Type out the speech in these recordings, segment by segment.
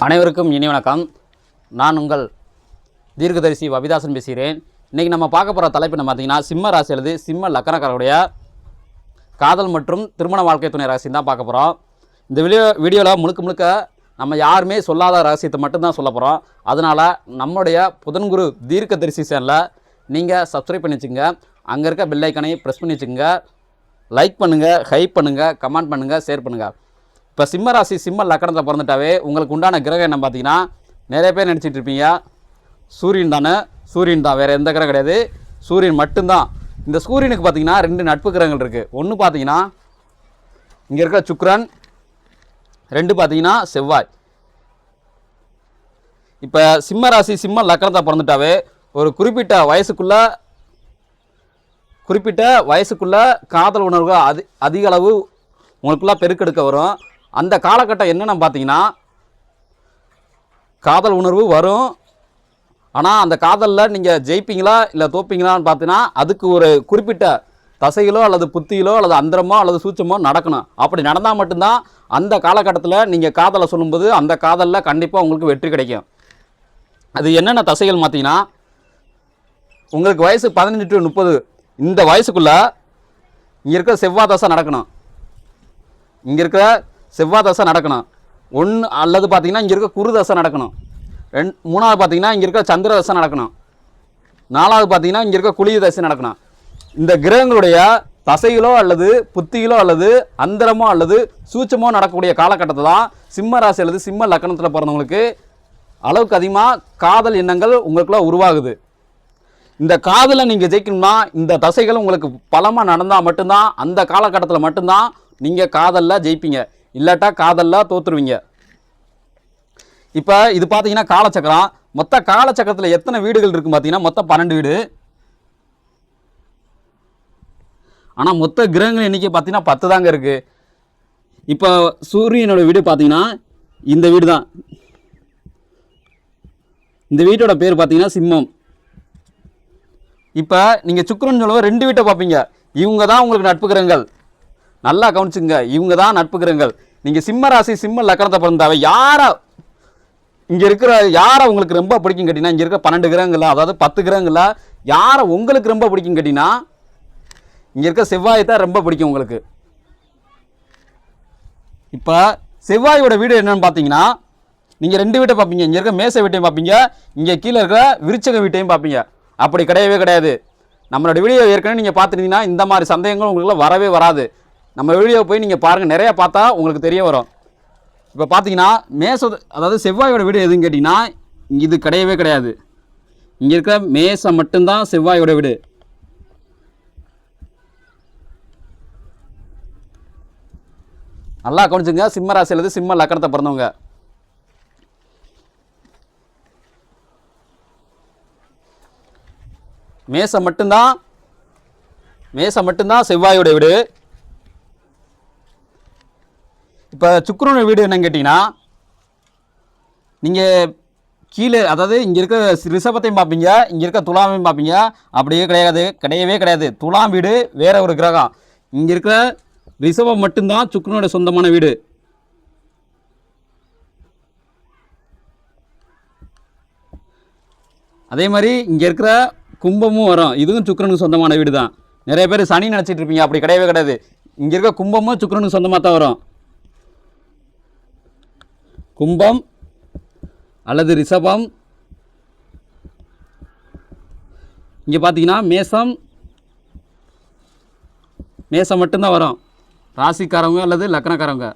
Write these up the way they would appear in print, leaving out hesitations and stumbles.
அனைவருக்கும் இனி வணக்கம். நான் உங்கள் தீர்க்கதரிசி அபிதாசன் பேசுகிறேன். இன்றைக்கி நம்ம பார்க்க போகிற தலைப்பு என்ன பார்த்தீங்கன்னா, சிம்ம ராசி அல்லது சிம்ம லக்கணக்காரருடைய காதல் மற்றும் திருமண வாழ்க்கை துணை ரகசியம் தான் பார்க்க போகிறோம். இந்த வீடியோவில் முழுக்க நம்ம யாருமே சொல்லாத ரகசியத்தை மட்டும்தான் சொல்ல போகிறோம். அதனால் நம்மளுடைய புதன்குரு தீர்க்கதரிசி சேனலை நீங்கள் சப்ஸ்கிரைப் பண்ணி வச்சுங்க. அங்கே இருக்க பெல் ஐக்கனை ப்ரெஸ் பண்ணி வச்சுங்க. லைக் பண்ணுங்கள், ஹைப் பண்ணுங்கள், கமெண்ட் பண்ணுங்கள், ஷேர் பண்ணுங்கள். இப்போ சிம்ம ராசி சிம்ம லக்கணத்தில் பிறந்துட்டாவே உங்களுக்கு உண்டான கிரகம் என்ன பார்த்தீங்கன்னா, நிறைய பேர் நினச்சிட்டு இருப்பீங்க சூரியன் தானே. சூரியன் தான், வேறு எந்த கிரகம் கிடையாது, சூரியன் மட்டும்தான். இந்த சூரியனுக்கு பார்த்தீங்கன்னா 2 நட்பு கிரகங்கள் இருக்குது. ஒன்று பார்த்தீங்கன்னா இங்கே இருக்கிற சுக்கிரன், 2 பார்த்தீங்கன்னா செவ்வாய். இப்போ சிம்ம ராசி சிம்ம லக்கணத்தை பிறந்துட்டாவே ஒரு குறிப்பிட்ட வயசுக்குள்ளே காதல் உணர்வு அதிக அளவு உங்களுக்குள்ளே பெருக்கெடுக்க வரும். அந்த காலகட்டம் என்னென்னு பார்த்தீங்கன்னா, காதல் உணர்வு வரும். ஆனால் அந்த காதலில் நீங்கள் ஜெயிப்பீங்களா இல்லை தோப்பீங்களான்னு பார்த்தீங்கன்னா, அதுக்கு ஒரு குறிப்பிட்ட தசைகளோ அல்லது புத்தியிலோ அல்லது அந்தரமோ அல்லது சூட்சமோ நடக்கணும். அப்படி நடந்தால் மட்டும்தான் அந்த காலகட்டத்தில் நீங்கள் காதலை சொல்லும்போது அந்த காதலில் கண்டிப்பாக உங்களுக்கு வெற்றி கிடைக்கும். அது என்னென்ன தசைகள் பார்த்தீங்கன்னா, உங்களுக்கு வயசு 15 to 30 இந்த வயசுக்குள்ளே இங்கே இருக்கிற செவ்வாய் தசை நடக்கணும். இங்கே இருக்கிற செவ்வாய் தசை நடக்கணும். ஒன்று அல்லது பார்த்தீங்கன்னா இங்கே இருக்க குரு தசை நடக்கணும். மூணாவது பார்த்தீங்கன்னா இங்கே இருக்க சந்திர தசை நடக்கணும். 4வது பார்த்தீங்கன்னா இங்கே இருக்க குளிய தசை நடக்கணும். இந்த கிரகங்களுடைய தசைகளோ அல்லது புத்திகளோ அல்லது அந்தரமோ அல்லது சூட்சமோ நடக்கக்கூடிய காலகட்டத்தை தான் சிம்ம ராசி அல்லது சிம்ம லக்கணத்தில் பிறந்தவங்களுக்கு அளவுக்கு அதிகமாக காதல் எண்ணங்கள் உங்களுக்குள்ள உருவாகுது. இந்த காதலை நீங்கள் ஜெயிக்கணும்னா இந்த தசைகள் உங்களுக்கு பலமாக நடந்தால் மட்டும்தான், அந்த காலகட்டத்தில் மட்டும்தான் நீங்கள் காதலில் ஜெயிப்பீங்க. இல்லாட்டா காதலில் தோற்றுருவீங்க. இப்போ இது பார்த்தீங்கன்னா காலச்சக்கரம். மொத்த காலச்சக்கரத்தில் எத்தனை வீடுகள் இருக்குது பார்த்தீங்கன்னா, மொத்தம் 12 வீடு. ஆனால் மொத்த கிரகங்கள் எண்ணிக்கை பார்த்தீங்கன்னா 10 தாங்க இருக்குது. இப்போ சூரியனோட வீடு பார்த்தீங்கன்னா இந்த வீடு தான். இந்த வீட்டோட பேர் பார்த்தீங்கன்னா சிம்மம். இப்போ நீங்கள் சுக்கிரன் சொல்லுவோம் 2 வீட்டை பார்ப்பீங்க. இவங்க தான் உங்களுக்கு நட்பு கிரகங்கள். நல்லா கவனிச்சுங்க, இவங்க தான் நட்பு கிரகங்கள். நீங்கள் சிம்ம ராசி சிம்ம லக்கணத்தை பிறந்தாவே யாரை உங்களுக்கு ரொம்ப பிடிக்கும் கேட்டிங்கன்னா, இங்கே இருக்க 12 கிரகங்கள, அதாவது 10 கிரகங்கள யாரை உங்களுக்கு ரொம்ப பிடிக்கும் கேட்டிங்கன்னா, இங்கே இருக்க செவ்வாயை தான் ரொம்ப பிடிக்கும் உங்களுக்கு. இப்போ செவ்வாயோட வீடு என்னன்னு பார்த்தீங்கன்னா, நீங்கள் 2 வீட்டை பார்ப்பீங்க. இங்கே இருக்க மேசை வீட்டையும் பார்ப்பீங்க, இங்கே கீழே இருக்கிற விருச்சக வீட்டையும் பார்ப்பீங்க. அப்படி கிடையவே கிடையாது. நம்மளோட வீடியோ ஏற்கனவே நீங்கள் பார்த்துருந்தீங்கன்னா இந்த மாதிரி சந்தேகங்கள் உங்களுக்குள்ள வரவே வராது. நம்ம வீடியோ போய் நீங்கள் பாருங்கள், நிறையா பார்த்தா உங்களுக்கு தெரிய வரும். இப்போ பார்த்தீங்கன்னா அதாவது செவ்வாயோட வீடு எதுன்னு கேட்டிங்கன்னா, இது கிடையவே கிடையாது. இங்கே இருக்க மேசம் மட்டும்தான் செவ்வாயோட வீடு. நல்லா கவனிச்சுங்க, சிம்ம ராசியிலிருந்து சிம்ம லக்கணத்தை பிறந்தவங்க. மேசம் மட்டும்தான் செவ்வாயோட வீடு. இப்போ சுக்கிரனோட வீடு என்னன்னு கேட்டிங்கன்னா, நீங்கள் கீழே அதாவது இங்கே இருக்க ரிஷபத்தையும் பார்ப்பீங்க, இங்கே இருக்க துலாமையும் பார்ப்பீங்க. அப்படியே கிடையவே கிடையாது. துலாம் வீடு வேற ஒரு கிரகம். இங்கே இருக்கிற ரிஷபம் மட்டும்தான் சுக்கிரனோட சொந்தமான வீடு. அதே மாதிரி இங்கே இருக்கிற கும்பமும் வரும், இதுவும் சுக்கிரனுக்கு சொந்தமான வீடு தான். நிறைய பேர் சனி நினச்சிட்டு இருப்பீங்க, அப்படி கிடையவே கிடையாது. இங்கே இருக்க கும்பமும் சுக்கிரனுக்கு சொந்தமாக தான் வரும். கும்பம் அல்லது ரிஷபம். இங்கே பார்த்தீங்கன்னா மேசம் மட்டும்தான் வரும், ராசிக்காரவங்க அல்லது லக்கணக்காரவங்க.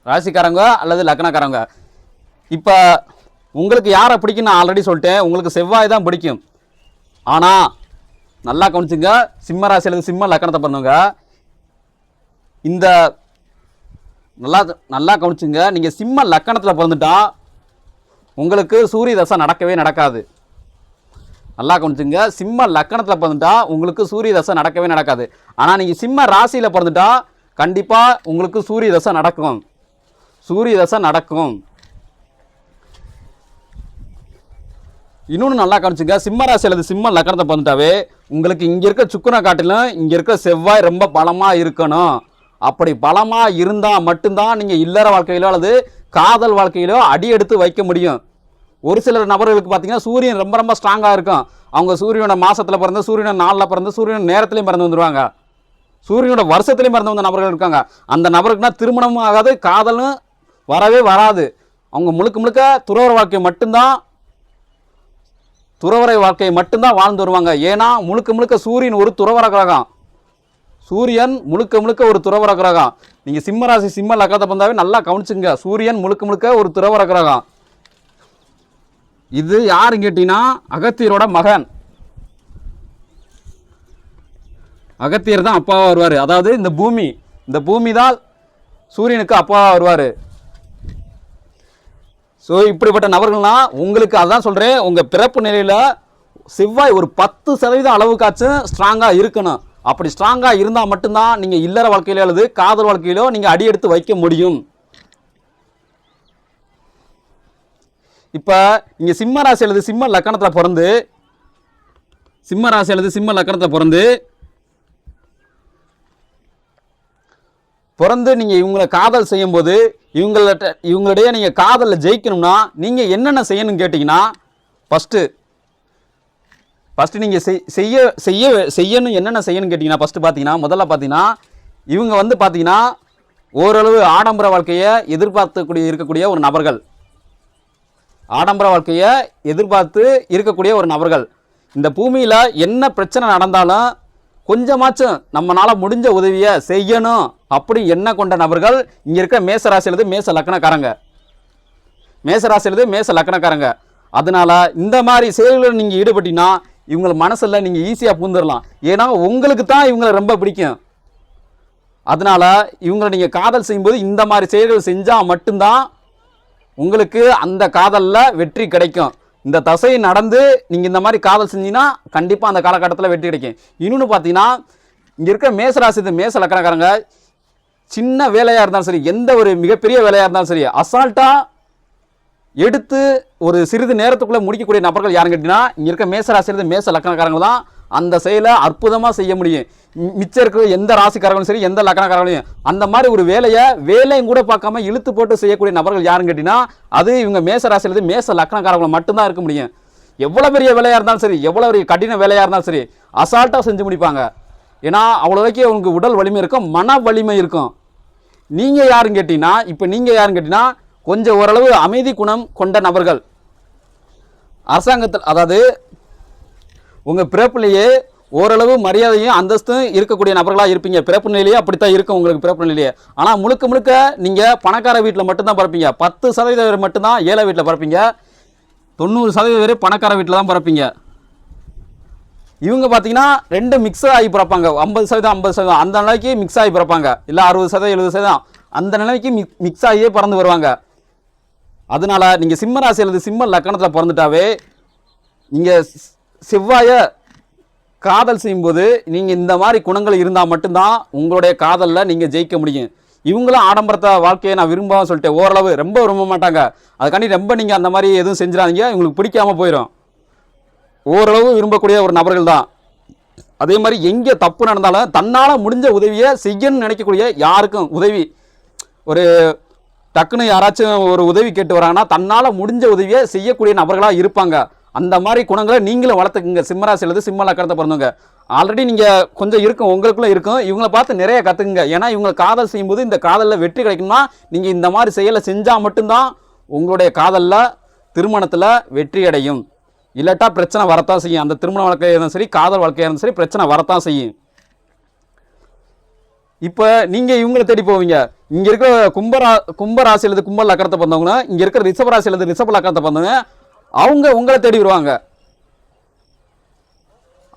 ராசிக்காரங்க அல்லது லக்கணக்காரங்க. இப்போ உங்களுக்கு யாரை பிடிக்கும் நான் ஆல்ரெடி சொல்லிட்டேன், உங்களுக்கு செவ்வாய் தான் பிடிக்கும். ஆனால் நல்லா கவனிச்சுங்க, சிம்ம ராசி அல்லது சிம்ம லக்கணத்தை பிறந்தவங்க இந்த நல்லா கவனிச்சுங்க, நீங்கள் சிம்ம லக்கணத்தில் பிறந்துட்டா உங்களுக்கு சூரிய தசை நடக்கவே நடக்காது. நல்லா கவனிச்சுங்க, சிம்ம லக்கணத்தில் பிறந்துட்டா உங்களுக்கு சூரிய தசை நடக்கவே நடக்காது. ஆனால் நீங்கள் சிம்ம ராசியில் பிறந்துட்டா கண்டிப்பாக உங்களுக்கு சூரிய தசை நடக்கும். இன்னொன்று நல்லா கவனிச்சுங்க, சிம்ம ராசி அல்லது சிம்ம லக்கணத்தை பார்த்துட்டாவே உங்களுக்கு இங்கே இருக்க சுக்கிரனை காட்டிலும் இங்கே இருக்க செவ்வாய் ரொம்ப பலமாக இருக்கணும். அப்படி பலமாக இருந்தால் மட்டும்தான் நீங்கள் இல்லற வாழ்க்கையிலோ அல்லது காதல் வாழ்க்கையிலோ அடி எடுத்து வைக்க முடியும். ஒரு சில நபர்களுக்கு பார்த்தீங்கன்னா சூரியன் ரொம்ப ரொம்ப ஸ்ட்ராங்காக இருக்கும். அவங்க சூரியனோட மாசத்தில் பிறந்து, சூரியனோட நாளில் பிறந்து, சூரியன் நேரத்துலையும் பிறந்து வந்துடுவாங்க, சூரியனோட வருஷத்துலையும் பிறந்து வந்த நபர்கள் இருக்காங்க. அந்த நபருக்குனா திருமணமும் ஆகாது, காதலும் வரவே வராது. அவங்க முழுக்க முழுக்க துறவரை வாழ்க்கையை மட்டும்தான் வாழ்ந்து வருவாங்க. ஏன்னா முழுக்க முழுக்க சூரியன் ஒரு துறவர கிரகம். சூரியன் முழுக்க முழுக்க ஒரு துறவர கிரகம். நீங்கள் சிம்ம ராசி சிம்ம லக்கணத்தை வந்தாவே நல்லா கவனிச்சுங்க, சூரியன் முழுக்க முழுக்க ஒரு துறவர கிரகம். இது யாருன்னு கேட்டீங்கன்னா அகத்தியரோட மகன். அகத்தியர் தான் அப்பாவா வருவார். அதாவது இந்த பூமி தான் சூரியனுக்கு அப்பாவா வருவார். ஸோ இப்படிப்பட்ட நபர்கள்லாம் உங்களுக்கு அதான் சொல்கிறேன், உங்கள் பிறப்பு நிலையில் செவ்வாய் ஒரு 10% அளவுக்காச்சும் ஸ்ட்ராங்காக இருக்கணும். அப்படி ஸ்ட்ராங்காக இருந்தால் மட்டும்தான் நீங்கள் இல்லற வாழ்க்கையிலோ அல்லது காதல் வாழ்க்கையிலோ நீங்கள் அடி எடுத்து வைக்க முடியும். இப்போ நீங்கள் சிம்ம ராசி அல்லது சிம்ம லக்கணத்தில் பிறந்து நீங்கள் இவங்களை காதல் செய்யும்போது இவங்களுடைய நீங்கள் காதலில் ஜெயிக்கணும்னா நீங்கள் என்னென்ன செய்யணும்னு கேட்டிங்கன்னா, ஃபஸ்ட்டு நீங்கள் செய்யணும் என்னென்ன செய்யணும்னு கேட்டிங்கன்னா, ஃபஸ்ட்டு பார்த்தீங்கன்னா முதல்ல பார்த்தீங்கன்னா இவங்க வந்து பார்த்தீங்கன்னா ஓரளவு ஆடம்பர வாழ்க்கையை இருக்கக்கூடிய ஒரு நபர்கள். ஆடம்பர வாழ்க்கையை எதிர்பார்த்து இருக்கக்கூடிய ஒரு நபர்கள். இந்த பூமியில் என்ன பிரச்சனை நடந்தாலும் கொஞ்சமாச்சும் நம்மளால் முடிஞ்ச உதவியை செய்யணும் அப்படி என்ன கொண்ட நபர்கள் இங்கே இருக்க மேசராசியிலிருந்து மேச லக்கணக்காரங்க. அதனால இந்த மாதிரி செயல்களில் நீங்கள் ஈடுபட்டீங்கன்னா இவங்களை மனசில் நீங்கள் ஈஸியாக பூந்துடலாம். ஏன்னா உங்களுக்கு தான் இவங்களை ரொம்ப பிடிக்கும். அதனால இவங்களை நீங்கள் காதல் செய்யும்போது இந்த மாதிரி செயல்கள் செஞ்சால் மட்டும்தான் உங்களுக்கு அந்த காதலில் வெற்றி கிடைக்கும். இந்த தசை நடந்து நீங்கள் இந்த மாதிரி காதல் செஞ்சீங்கன்னா கண்டிப்பாக அந்த காலகட்டத்தில் வெற்றி கிடைக்கும். இன்னொன்று பார்த்தீங்கன்னா இங்கே இருக்க மேச லக்கணக்காரங்க சின்ன வேலையாக இருந்தாலும் சரி, எந்த ஒரு மிகப்பெரிய வேலையாக இருந்தாலும் சரி, அசால்ட்டாக எடுத்து ஒரு சிறிது நேரத்துக்குள்ளே முடிக்கக்கூடிய நபர்கள் யாருன்னு கேட்டிங்கன்னா இங்கே இருக்க மேச லக்கணக்காரங்க தான் அந்த செயலை அற்புதமாக செய்ய முடியும். மிச்சம் இருக்கிற எந்த ராசிக்காரங்களும் சரி, எந்த லக்கணக்காரங்களையும் அந்த மாதிரி ஒரு வேலையும் கூட பார்க்காம இழுத்து போட்டு செய்யக்கூடிய நபர்கள் யாருன்னு கேட்டிங்கன்னா அது இவங்க மேச லக்கணக்காரங்களை மட்டும்தான் இருக்க முடியும். எவ்வளோ பெரிய வேலையாக இருந்தாலும் சரி, எவ்வளோ பெரிய கடின வேலையாக இருந்தாலும் சரி, அசால்ட்டாக செஞ்சு முடிப்பாங்க. ஏன்னா அவ்வளோக்கு அவங்களுக்கு உடல் வலிமை இருக்கும், மன வலிமை இருக்கும். நீங்கள் யாருன்னு கேட்டிங்கன்னா கொஞ்சம் ஓரளவு அமைதி குணம் கொண்ட நபர்கள். அரசாங்கத்தில் அதாவது உங்கள் பிறப்புலேயே ஓரளவு மரியாதையும் அந்தஸ்தும் இருக்கக்கூடிய நபர்களாக இருப்பீங்க. பிறப்பு நிலையே அப்படித்தான் இருக்கும் உங்களுக்கு பிறப்பு நிலையே. ஆனால் முழுக்க நீங்கள் பணக்கார வீட்டில் மட்டும்தான் பிறப்பீங்க. 10% மட்டும்தான் ஏழை வீட்டில் பிறப்பீங்க. 90% பணக்கார வீட்டில் தான் பிறப்பீங்க. இவங்க பார்த்தீங்கன்னா ரெண்டு மிக்ஸ் ஆகி பிறப்பாங்க. 50% அந்த நிலைக்கு மிக்ஸ் ஆகி பிறப்பாங்க. இல்லை 60% 70% அந்த நிலைக்கு மிக்ஸ் ஆகியே பிறந்து வருவாங்க. அதனால நீங்கள் சிம்ம ராசி அல்லது சிம்ம லக்கணத்தில் பிறந்துட்டாவே நீங்கள் செவ்வாயை காதல் செய்யும்போது நீங்கள் இந்த மாதிரி குணங்கள் இருந்தால் மட்டும்தான் உங்களுடைய காதலில் நீங்கள் ஜெயிக்க முடியும். இவங்களும் ஆடம்பரத்தை வாழ்க்கையை நான் விரும்பாமல் சொல்லிட்டேன், ஓரளவு ரொம்ப விரும்ப மாட்டாங்க. அதுக்காண்டி ரொம்ப நீங்கள் அந்த மாதிரி எதுவும் செஞ்சிடாதீங்க, உங்களுக்கு பிடிக்காமல் போயிடும். ஓரளவு விரும்பக்கூடிய ஒரு நபர்கள் தான். அதே மாதிரி எங்கே தப்பு நடந்தாலும் தன்னால் முடிஞ்ச உதவியை செய்யணும்னு நினைக்கக்கூடிய யாருக்கும் உதவி ஒரு டக்குன்னு யாராச்சும் ஒரு உதவி கேட்டு வராங்கன்னா தன்னால் முடிஞ்ச உதவியை செய்யக்கூடிய நபர்களாக இருப்பாங்க. அந்த மாதிரி குணங்களை நீங்களும் வளர்த்துக்குங்க. சிம்மராசி அல்லது சிம்ம லக்கணத்தை பிறந்தவங்க ஆல்ரெடி நீங்கள் கொஞ்சம் இருக்கும், உங்களுக்குள்ளே இருக்கும். இவங்களை பார்த்து நிறைய கற்றுக்குங்க. ஏன்னா இவங்களை காதல் செய்யும்போது இந்த காதலில் வெற்றி கிடைக்கும்னா நீங்கள் இந்த மாதிரி செயலை செஞ்சால் மட்டும்தான் உங்களுடைய காதலில் திருமணத்தில் வெற்றி அடையும். இல்லாட்டா பிரச்சனை வரத்தான் செய்யும். அந்த திருமண வாழ்க்கையாக இருந்தாலும் சரி, காதல் வாழ்க்கையாக இருந்தாலும் சரி, பிரச்சனை வரத்தான் செய்யும். இப்போ நீங்கள் இவங்களை தேடி போவீங்க. இங்கே இருக்கிற கும்பராசி அல்லது கும்ப லக்கணத்தை பிறந்தவங்கன்னா இங்கே இருக்கிற ரிஷபராசி அல்லது ரிஷப லக்கணத்தை பிறந்தவங்க அவங்க உங்களை தேடி வருவாங்க.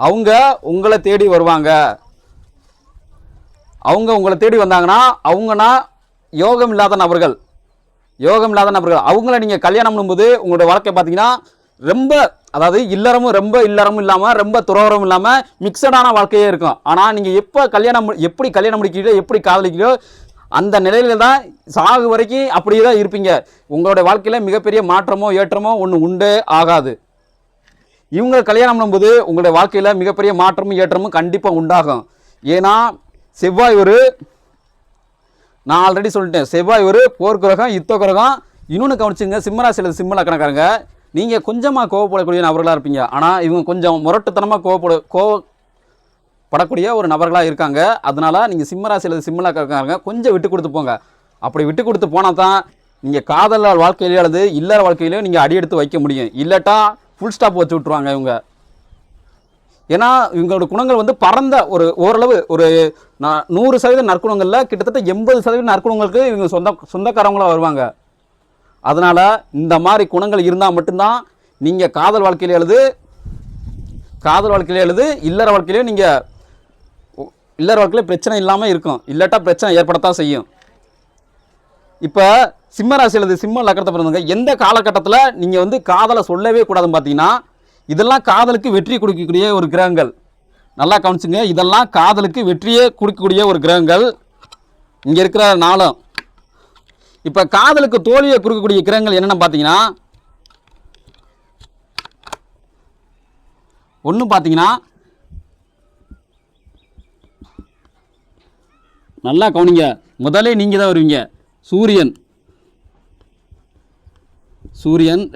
அவங்க உங்களை தேடி வந்தாங்கன்னா அவங்கன்னா யோகம் இல்லாத நபர்கள். அவங்கள நீங்கள் கல்யாணம் பண்ணும்போது உங்களுடைய வாழ்க்கை பார்த்தீங்கன்னா ரொம்ப அதாவது ரொம்ப இல்லறமும் இல்லாமல் ரொம்ப துறவரமும் இல்லாமல் மிக்சடான வாழ்க்கையே இருக்கும். ஆனால் நீங்கள் எப்படி கல்யாணம் முடிக்கிறீங்களோ எப்படி காதலிக்கிறீங்களோ அந்த நிலையில தான் சாகு வரைக்கும் அப்படியே தான் இருப்பீங்க. உங்களுடைய வாழ்க்கையில் மிகப்பெரிய மாற்றமோ ஏற்றமோ ஒன்று உண்டே ஆகாது. இவங்க கல்யாணம் பண்ணும்போது உங்களுடைய வாழ்க்கையில் மிகப்பெரிய மாற்றமும் ஏற்றமும் கண்டிப்பாக உண்டாகும். ஏன்னா செவ்வாய் நான் ஆல்ரெடி சொல்லிட்டேன், செவ்வாய் போர் கிரகம், யுத்த கிரகம். இன்னொன்று கவனிச்சுங்க, சிம்மராசியில் சிம்ம லக்கணக்காரங்க நீங்கள் கொஞ்சமாக கோவப்படக்கூடிய நபர்களாக இருப்பீங்க. ஆனால் இவங்க கொஞ்சம் முரட்டுத்தனமாக கோவப்படக்கூடிய ஒரு நபர்களாக இருக்காங்க. அதனால நீங்கள் சிம்மராசியில் சிம்ம லக்கணக்காரங்க கொஞ்சம் விட்டு கொடுத்து போங்க. அப்படி விட்டு கொடுத்து போனால் தான் நீங்கள் காதல் வாழ்க்கையிலே அல்லது இல்லற வாழ்க்கையிலேயே நீங்கள் அடி எடுத்து வைக்க முடியும். இல்லாட்டா ஃபுல் ஸ்டாப் வச்சு விட்ருவாங்க இவங்க. ஏன்னா இவங்களோட குணங்கள் பரந்த ஓரளவு ஒரு 100% நற்குணங்களில் கிட்டத்தட்ட 80% நற்குணங்களுக்கு இவங்க சொந்தக்காரங்களாக வருவாங்க. அதனால் இந்த மாதிரி குணங்கள் இருந்தால் மட்டும்தான் நீங்கள் காதல் வாழ்க்கையிலே எழுது இல்லற வாழ்க்கையிலேயே நீங்கள் இல்லற வாழ்க்கையில் பிரச்சனை இல்லாமல் இருக்கும். இல்லாட்டா பிரச்சனை ஏற்படத்தான் செய்யும். இப்போ சிம்மராசி அல்லது சிம்ம லக்கணத்தை பிறந்தவங்க எந்த காலகட்டத்தில் நீங்கள் காதலை சொல்லவே கூடாதுன்னு பார்த்தீங்கன்னா, இதெல்லாம் காதலுக்கு வெற்றி கொடுக்கக்கூடிய ஒரு கிரகங்கள். நல்லா கவனிச்சுங்க, இதெல்லாம் காதலுக்கு வெற்றியே கொடுக்கக்கூடிய ஒரு கிரகங்கள் இங்கே இருக்கிற நாளும். இப்போ காதலுக்கு தோல்வியை கொடுக்கக்கூடிய கிரகங்கள் என்னென்னு பார்த்தீங்கன்னா, ஒன்று பார்த்தீங்கன்னா, நல்லா கவனிங்க, முதலே நீங்கள் தான் வருவீங்க, சூரியன்.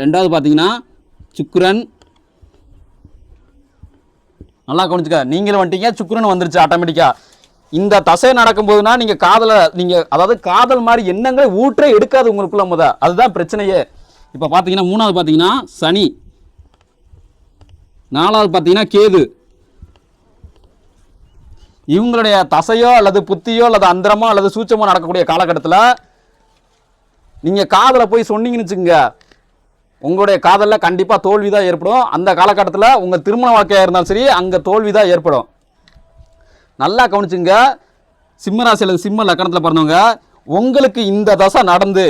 ரெண்டாவது பார்த்தீங்கன்னா சுக்கிரன். நல்லா கவனிச்சுக்க, நீங்களும் வந்துட்டீங்க, சுக்கிரன் வந்துருச்சு ஆட்டோமேட்டிக்காக. இந்த தசை நடக்கும்போதுனா நீங்கள் அதாவது காதல் மாதிரி எண்ணங்களை ஊற்றே எடுக்காது உங்களுக்குள்ள அதுதான் பிரச்சனையே. இப்போ பார்த்தீங்கன்னா மூணாவது பார்த்தீங்கன்னா சனி, நாலாவது பார்த்தீங்கன்னா கேது. இவங்களுடைய தசையோ அல்லது புத்தியோ அல்லது அந்தரமோ அல்லது சூட்சமோ நடக்கக்கூடிய காலகட்டத்தில் நீங்கள் காதலை போய் சொன்னீங்கன்னு வச்சுக்கோங்க, உங்களுடைய காதலில் கண்டிப்பாக தோல்வி தான் ஏற்படும். அந்த காலகட்டத்தில் உங்கள் திருமண வாழ்க்கையாக இருந்தாலும் சரி, அங்கே தோல்வி தான் ஏற்படும். நல்லா கவனிச்சுங்க, சிம்மராசி அல்லது சிம்ம லக்கணத்தில் பிறந்தவங்க உங்களுக்கு இந்த தசை நடந்து,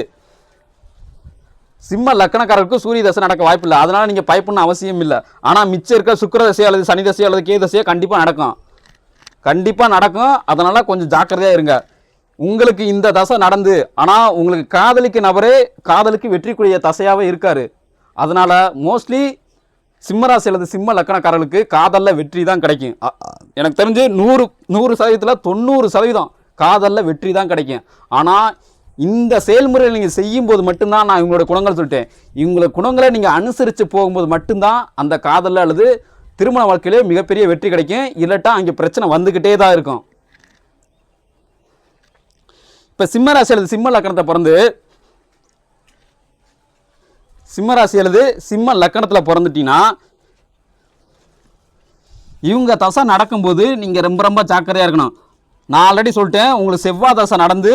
சிம்ம லக்கணக்காரருக்கு சூரிய தசை நடக்க வாய்ப்பு இல்லை. அதனால் நீங்கள் பயப்படணும் அவசியம் இல்லை. ஆனால் மிச்சம் இருக்க சுக்கிர தசை அல்லது சனி தசை அல்லது கே தசையோ கண்டிப்பாக நடக்கும். அதனால் கொஞ்சம் ஜாக்கிரதையாக இருங்க. உங்களுக்கு இந்த தசை நடந்து, ஆனால் உங்களுக்கு காதலிக்க நபரே காதலுக்கு வெற்றிக்குரிய தசையாகவே இருக்காரு. அதனால் மோஸ்ட்லி சிம்மராசி அல்லது சிம்ம லக்கணக்காரர்களுக்கு காதலில் வெற்றி தான் கிடைக்கும். எனக்கு தெரிஞ்சு 100% 90% காதலில் வெற்றி தான் கிடைக்கும். ஆனால் இந்த செயல்முறையை நீங்கள் செய்யும்போது மட்டும்தான், நான் இவங்களோட குணங்கள் சொல்லிட்டேன், இவங்களோட குணங்களை நீங்கள் அனுசரித்து போகும்போது மட்டும்தான் அந்த காதலில் அல்லது திருமண வாழ்க்கையிலே மிகப்பெரிய வெற்றி கிடைக்கும். இல்லாட்டா அங்கே பிரச்சனை வந்துக்கிட்டே தான் இருக்கும். இப்போ சிம்மராசி அல்லது சிம்ம லக்கணத்தை பிறந்து சிம்மராசி அல்லது சிம்ம லக்கணத்தில் பிறந்துட்டீங்கன்னா, இவங்க தசை நடக்கும்போது நீங்கள் ரொம்ப ரொம்ப ஜாக்கிரதையாக இருக்கணும். நான் ஆல்ரெடி சொல்லிட்டேன், உங்களுக்கு செவ்வாய் தசை நடந்து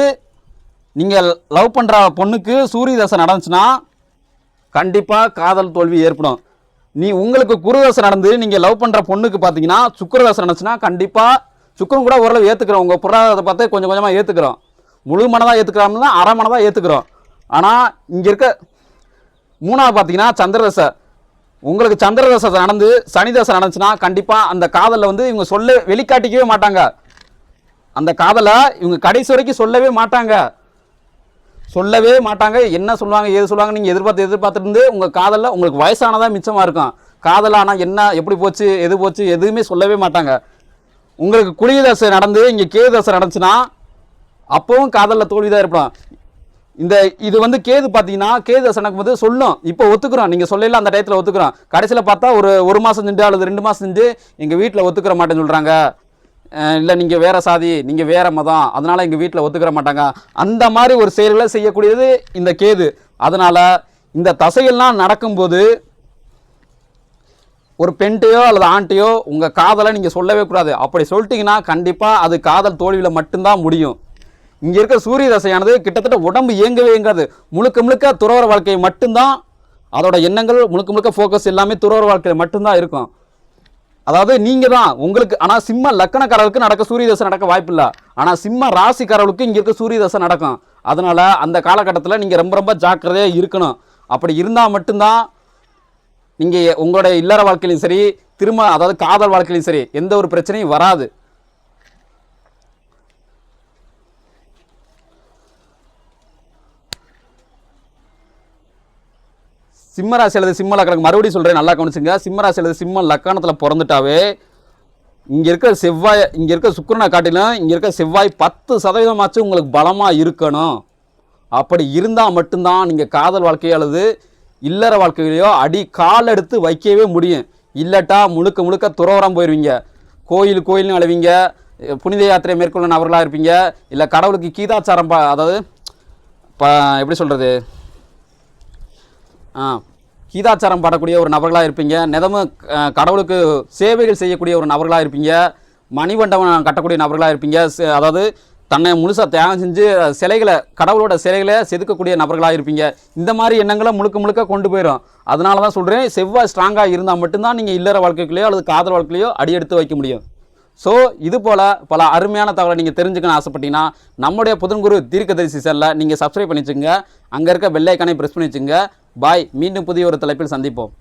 நீங்கள் லவ் பண்ணுற பொண்ணுக்கு சூரிய தசை நடந்துச்சுன்னா கண்டிப்பாக காதல் தோல்வி ஏற்படும். உங்களுக்கு குரு தசை நடந்து நீங்கள் லவ் பண்ணுற பொண்ணுக்கு பார்த்தீங்கன்னா சுக்கிர தசை நடந்துச்சுன்னா கண்டிப்பாக, சுக்கிரன் கூட ஓரளவு ஏற்றுக்கிறோம், உங்கள் பொருளாதாரத்தை பார்த்து கொஞ்சம் கொஞ்சமாக ஏற்றுக்கிறோம். முழு மனதாக ஏற்றுக்கிறாங்கன்னா அரை மனதாக ஏற்றுக்கிறோம். ஆனால் இங்கே இருக்க மூணாவது பார்த்தீங்கன்னா சந்திரதசை. உங்களுக்கு சந்திரதசை நடந்து சனி தசை நடந்துச்சுன்னா கண்டிப்பாக அந்த காதலில் இவங்க வெளிக்காட்டிக்கவே மாட்டாங்க. அந்த காதலை இவங்க கடைசி வரைக்கும் சொல்லவே மாட்டாங்க. என்ன சொல்லுவாங்க ஏது சொல்லுவாங்க நீங்கள் எதிர்பார்த்துருந்து உங்கள் காதலில் உங்களுக்கு வயசானதாக மிச்சமாக இருக்கும். காதல் ஆனால் என்ன எப்படி போச்சு எது போச்சு எதுவுமே சொல்லவே மாட்டாங்க. உங்களுக்கு குளிய தசை நடந்து இங்கே கேது தசை நடந்துச்சுன்னா அப்பவும் காதலில் தோல்வி தான் ஏற்படும். இது கேது பார்த்தீங்கன்னா கேது தசை நடக்கும்போது சொல்லும், இப்போ ஒத்துக்கிறோம், நீங்கள் சொல்லல அந்த டயத்தில் ஒத்துக்கிறோம். கடைசியில் பார்த்தா ஒரு மாதம் செஞ்சு அல்லது 2 மாதம் செஞ்சு எங்கள் வீட்டில் ஒத்துக்கிற மாட்டேன்னு சொல்கிறாங்க, இல்லை நீங்கள் வேறு சாதி, நீங்கள் வேறு மதம், அதனால் எங்கள் வீட்டில் ஒத்துக்கிற மாட்டாங்க. அந்த மாதிரி ஒரு செயல்களை செய்யக்கூடியது இந்த கேது. அதனால் இந்த தசைகள்லாம் நடக்கும்போது ஒரு பெண்டையோ அல்லது ஆண்டையோ உங்கள் காதலை நீங்கள் சொல்லவே கூடாது. அப்படி சொல்லிட்டீங்கன்னா கண்டிப்பாக அது காதல் தோல்வியில் மட்டும்தான் முடியும். இங்கே இருக்க சூரிய தசையானது கிட்டத்தட்ட உடம்பு இயங்காது. முழுக்க துறவற வாழ்க்கை மட்டும்தான், அதோட எண்ணங்கள் முழுக்க ஃபோக்கஸ் எல்லாமே துறவற வாழ்க்கையில் மட்டும்தான் இருக்கும். அதாவது நீங்கள் தான் உங்களுக்கு, ஆனால் சிம்ம லக்கணக்காரர்களுக்கு நடக்க சூரிய தசை நடக்க வாய்ப்பு இல்லை. ஆனால் சிம்ம ராசிக்காரர்களுக்கு இங்கே இருக்க சூரிய தசை நடக்கும். அதனால் அந்த காலகட்டத்தில் நீங்கள் ரொம்ப ரொம்ப ஜாக்கிரதையாக இருக்கணும். அப்படி இருந்தால் மட்டும்தான் நீங்கள் உங்களுடைய இல்லற வாழ்க்கையிலும் சரி, அதாவது காதல் வாழ்க்கையிலும் சரி, எந்த ஒரு பிரச்சனையும் வராது. சிம்ம ராசி அல்லது சிம்ம லக்கணம் மறுபடியும் சொல்கிறேன், நல்லா கவனிச்சுங்க. சிம்ம ராசி அல்லது சிம்ம லக்கணத்தில் பிறந்துட்டாவே இங்கே இருக்க செவ்வாய், இங்கே இருக்க சுக்கிரனை காட்டிலும் இங்கே இருக்க செவ்வாய் 10% உங்களுக்கு பலமாக இருக்கணும். அப்படி இருந்தால் மட்டும்தான் நீங்கள் காதல் வாழ்க்கையோ அல்லது இல்லற வாழ்க்கையிலையோ கால் எடுத்து வைக்கவே முடியும். இல்லட்டா முழுக்க முழுக்க துறவரம் போயிடுவீங்க. கோயில்னு அழுவீங்க, புனித யாத்திரை மேற்கொள்ள நபர்களாக இருப்பீங்க, இல்லை கடவுளுக்கு கீதாச்சாரம் அதாவது எப்படி சொல்கிறது, கீதாச்சாரம் பாடக்கூடிய ஒரு நபர்களாக இருப்பீங்க. நிதமும் கடவுளுக்கு சேவைகள் செய்யக்கூடிய ஒரு நபர்களாக இருப்பீங்க. மணிமண்டபம் கட்டக்கூடிய நபர்களாக இருப்பீங்க. அதாவது தன்னை முழுசாக தியாகம் செஞ்சு கடவுளோட சிலைகளை செதுக்கக்கூடிய நபர்களாக இருப்பீங்க. இந்த மாதிரி எண்ணங்களை முழுக்க முழுக்க கொண்டு போயிடும். அதனால தான் சொல்கிறேன், செவ்வாய் ஸ்ட்ராங்காக இருந்தால் மட்டும்தான் நீங்கள் இல்லற வாழ்க்கைக்குள்ளேயோ அல்லது காதல் வாழ்க்கையிலையோ எடுத்து வைக்க முடியும். ஸோ இது போல் பல அருமையான தகவலை நீங்கள் தெரிஞ்சுக்கணும்னு ஆசைப்பட்டீங்கன்னா நம்முடைய புதன்குரு தீர்க்கதரிசி சேனலை நீங்கள் சப்ஸ்கிரைப் பண்ணி வச்சுங்க. அங்கே இருக்க பெல் ஐக்கானை ப்ரெஸ் பண்ணி வச்சுங்க. பாய். மீண்டும் புதிய ஒரு தலைப்பில் சந்திப்போம்.